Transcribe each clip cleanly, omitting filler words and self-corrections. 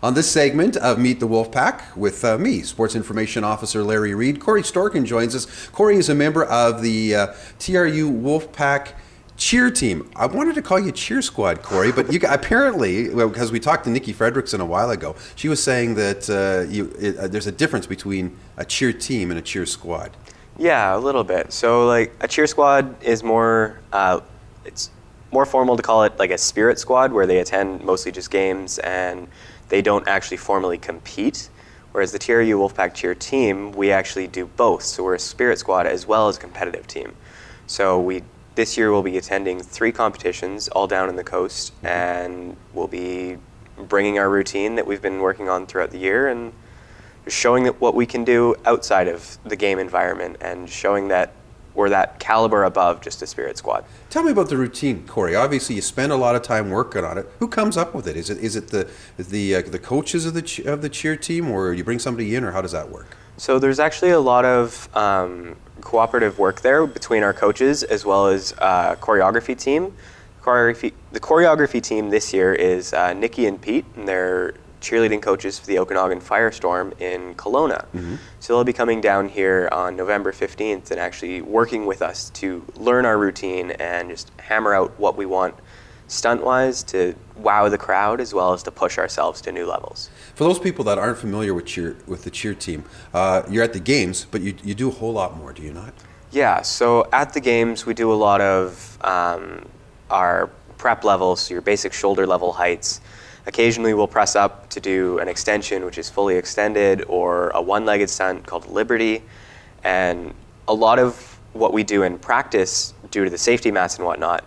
On this segment of Meet the Wolfpack with me, Sports Information Officer Larry Reed, Corey Storkin joins us. Corey is a member of the TRU Wolfpack cheer team. I wanted to call you cheer squad, Corey, but you apparently, because we talked to Nikki Fredrickson a while ago, she was saying that there's a difference between a cheer team and a cheer squad. Yeah, a little bit. So like a cheer squad is more, it's more formal to call it like a spirit squad, where they attend mostly just games and they don't actually formally compete. Whereas the TRU Wolfpack cheer team, we actually do both. So we're a spirit squad as well as a competitive team. So this year we'll be attending 3 competitions all down in the coast, and we'll be bringing our routine that we've been working on throughout the year and showing that what we can do outside of the game environment and showing that we're that caliber above just a spirit squad. Tell me about the routine, Corey. Obviously, you spend a lot of time working on it. Who comes up with it? Is it the coaches of the cheer team, or you bring somebody in, or how does that work? So there's actually a lot of cooperative work there between our coaches as well as choreography team. The choreography team this year is Nikki and Pete, and they're cheerleading coaches for the Okanagan Firestorm in Kelowna. Mm-hmm. So they'll be coming down here on November 15th and actually working with us to learn our routine and just hammer out what we want stunt-wise to wow the crowd, as well as to push ourselves to new levels. For those people that aren't familiar with the cheer team, you're at the games, but you do a whole lot more, do you not? Yeah, so at the games we do a lot of our prep levels, so your basic shoulder level heights. Occasionally we'll press up to do an extension, which is fully extended, or a one-legged stunt called Liberty. And a lot of what we do in practice, due to the safety mats and whatnot,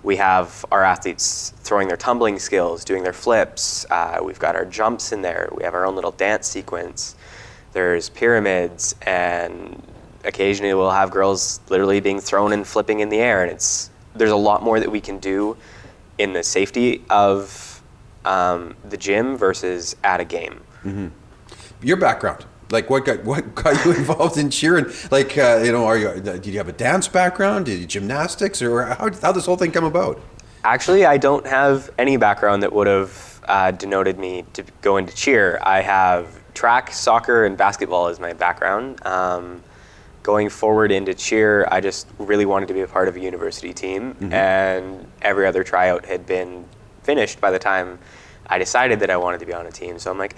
we have our athletes throwing their tumbling skills, doing their flips. We've got our jumps in there. We have our own little dance sequence. There's pyramids, and occasionally we'll have girls literally being thrown and flipping in the air. And there's a lot more that we can do in the safety of the gym versus at a game. Mm-hmm. Your background, like what got you involved in cheering? Like, did you have a dance background? Did you gymnastics, or how did this whole thing come about? Actually, I don't have any background that would have denoted me to go into cheer. I have track, soccer, and basketball as my background. Going forward into cheer, I just really wanted to be a part of a university team, mm-hmm. and every other tryout had been finished by the time I decided that I wanted to be on a team. So I'm like,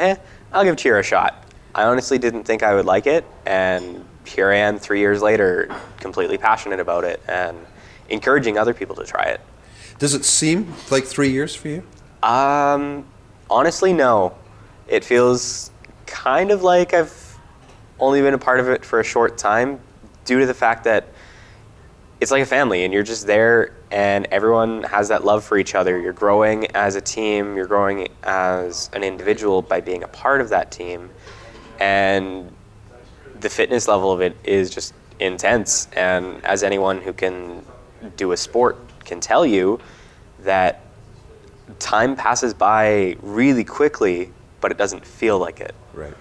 I'll give cheer a shot. I honestly didn't think I would like it, and here I am 3 years later, completely passionate about it and encouraging other people to try it. Does it seem like 3 years for you? Honestly, no. It feels kind of like I've only been a part of it for a short time, due to the fact that it's like a family, and you're just there, and everyone has that love for each other. You're growing as a team, you're growing as an individual by being a part of that team, and the fitness level of it is just intense. And as anyone who can do a sport can tell you, that time passes by really quickly, but it doesn't feel like it. Right.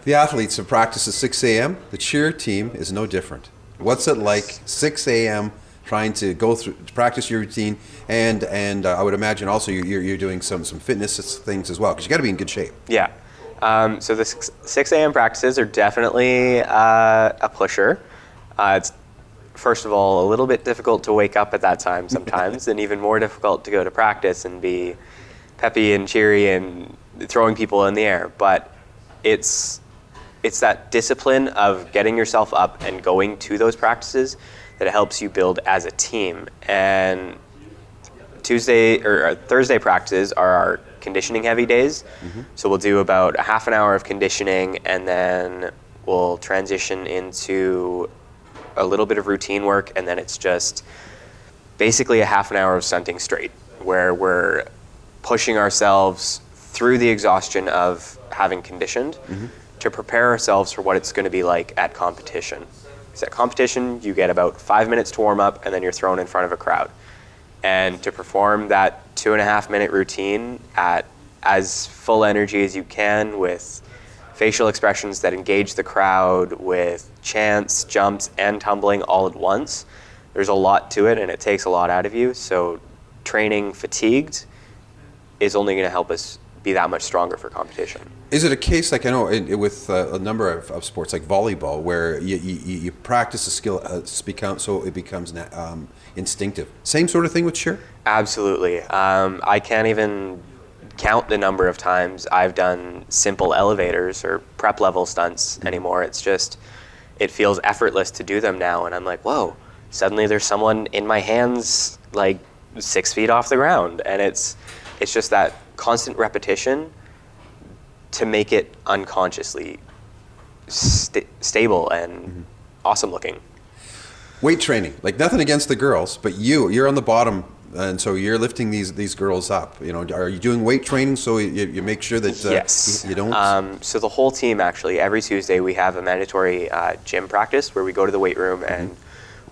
The athletes have practiced at 6 a.m. The cheer team is no different. What's it like 6 a.m. trying to go through to practice your routine, and I would imagine also you're doing some fitness things as well, because you got to be in good shape. Yeah. So the 6 a.m. practices are definitely a pusher. It's first of all a little bit difficult to wake up at that time sometimes, and even more difficult to go to practice and be peppy and cheery and throwing people in the air. But it's that discipline of getting yourself up and going to those practices that helps you build as a team. And Tuesday or Thursday practices are our conditioning heavy days. Mm-hmm. So we'll do about a half an hour of conditioning, and then we'll transition into a little bit of routine work, and then it's just basically a half an hour of stunting straight, where we're pushing ourselves through the exhaustion of having conditioned, mm-hmm. to prepare ourselves for what it's going to be like at competition. Because at competition, you get about 5 minutes to warm up, and then you're thrown in front of a crowd. And to perform that 2.5 minute routine at as full energy as you can, with facial expressions that engage the crowd, with chants, jumps, and tumbling all at once, there's a lot to it, and it takes a lot out of you. So training fatigued is only going to help us be that much stronger for competition. Is it a case like I know with a number of sports like volleyball where you practice a skill so it becomes instinctive? Same sort of thing with cheer? Absolutely. I can't even count the number of times I've done simple elevators or prep level stunts anymore. It's just, it feels effortless to do them now, and I'm like, whoa, suddenly there's someone in my hands like 6 feet off the ground, and it's just that constant repetition to make it unconsciously stable and awesome looking. Weight training, like nothing against the girls, but you're on the bottom, and so you're lifting these girls up. You know, are you doing weight training so you make sure that yes. you don't? So the whole team, actually, every Tuesday we have a mandatory gym practice where we go to the weight room and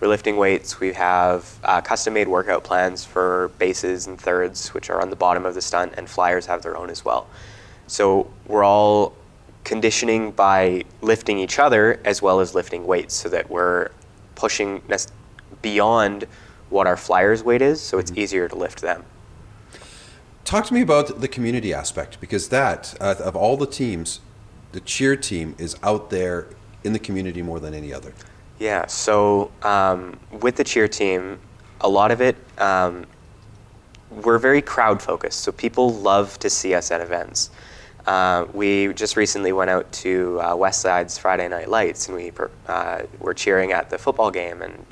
we're lifting weights. We have custom-made workout plans for bases and thirds, which are on the bottom of the stunt, and flyers have their own as well. So we're all conditioning by lifting each other as well as lifting weights, so that we're pushing beyond what our flyers' weight is, so it's easier to lift them. Talk to me about the community aspect, because that, of all the teams, the cheer team is out there in the community more than any other. Yeah, so with the cheer team, a lot of it, we're very crowd focused, so people love to see us at events. We just recently went out to Westside's Friday Night Lights, and we were cheering at the football game and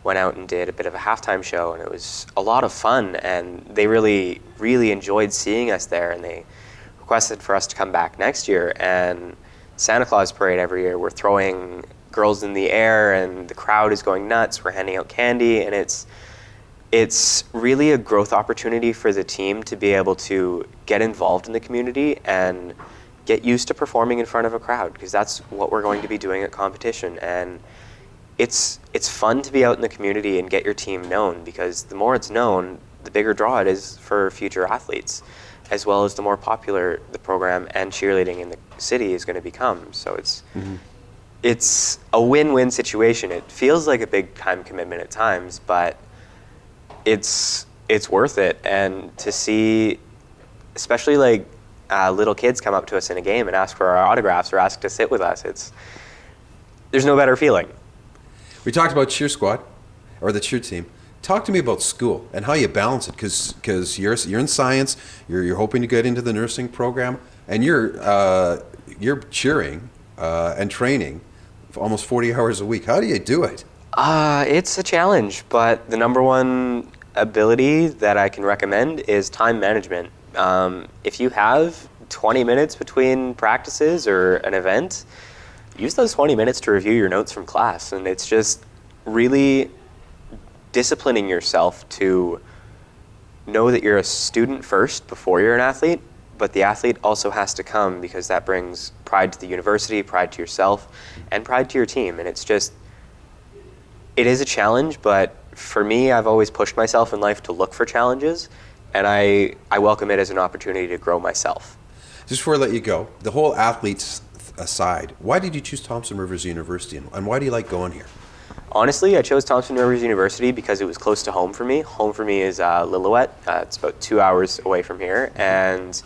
went out and did a bit of a halftime show, and it was a lot of fun, and they really, really enjoyed seeing us there, and they requested for us to come back next year. And Santa Claus Parade every year, we're throwing girls in the air, and the crowd is going nuts. We're handing out candy, and it's really a growth opportunity for the team to be able to get involved in the community and get used to performing in front of a crowd, because that's what we're going to be doing at competition. And it's fun to be out in the community and get your team known, because the more it's known, the bigger draw it is for future athletes, as well as the more popular the program and cheerleading in the city is going to become. So it's a win-win situation. It feels like a big time commitment at times, but it's worth it. And to see, especially like little kids come up to us in a game and ask for our autographs or ask to sit with us, there's no better feeling. We talked about cheer squad, or the cheer team. Talk to me about school and how you balance it, because you're in science, you're hoping to get into the nursing program, and you're cheering and training for almost 40 hours a week. How do you do it? It's a challenge, but the number one ability that I can recommend is time management. If you have 20 minutes between practices or an event, use those 20 minutes to review your notes from class. And it's just really disciplining yourself to know that you're a student first before you're an athlete, but the athlete also has to come, because that brings pride to the university, pride to yourself, and pride to your team. And it is a challenge, but for me, I've always pushed myself in life to look for challenges, and I welcome it as an opportunity to grow myself. Just before I let you go, the whole athletes aside, why did you choose Thompson Rivers University, and why do you like going here? Honestly, I chose Thompson Rivers University because it was close to home for me. Home for me is Lillooet. It's about 2 hours away from here, and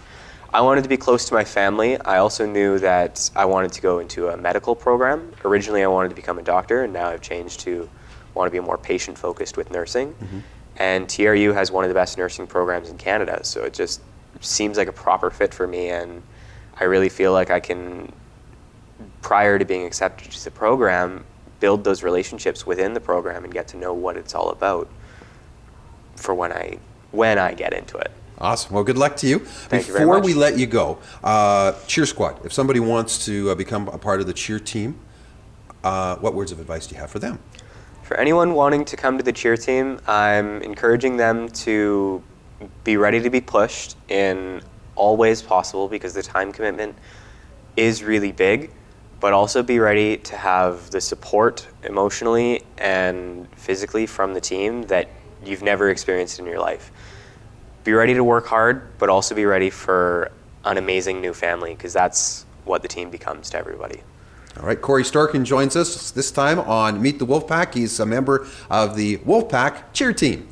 I wanted to be close to my family. I also knew that I wanted to go into a medical program. Originally, I wanted to become a doctor, and now I've changed to want to be more patient-focused with nursing. And TRU has one of the best nursing programs in Canada, so it just seems like a proper fit for me, and I really feel like I can, prior to being accepted to the program, build those relationships within the program and get to know what it's all about for when I get into it. Awesome. Well, good luck to you. Thank you very Before much. we let you go, cheer squad. If somebody wants to become a part of the cheer team, what words of advice do you have for them? For anyone wanting to come to the cheer team, I'm encouraging them to be ready to be pushed in all ways possible, because the time commitment is really big, but also be ready to have the support emotionally and physically from the team that you've never experienced in your life. Be ready to work hard, but also be ready for an amazing new family, because that's what the team becomes to everybody. All right, Corey Storkin joins us this time on Meet the Wolfpack. He's a member of the Wolfpack cheer team.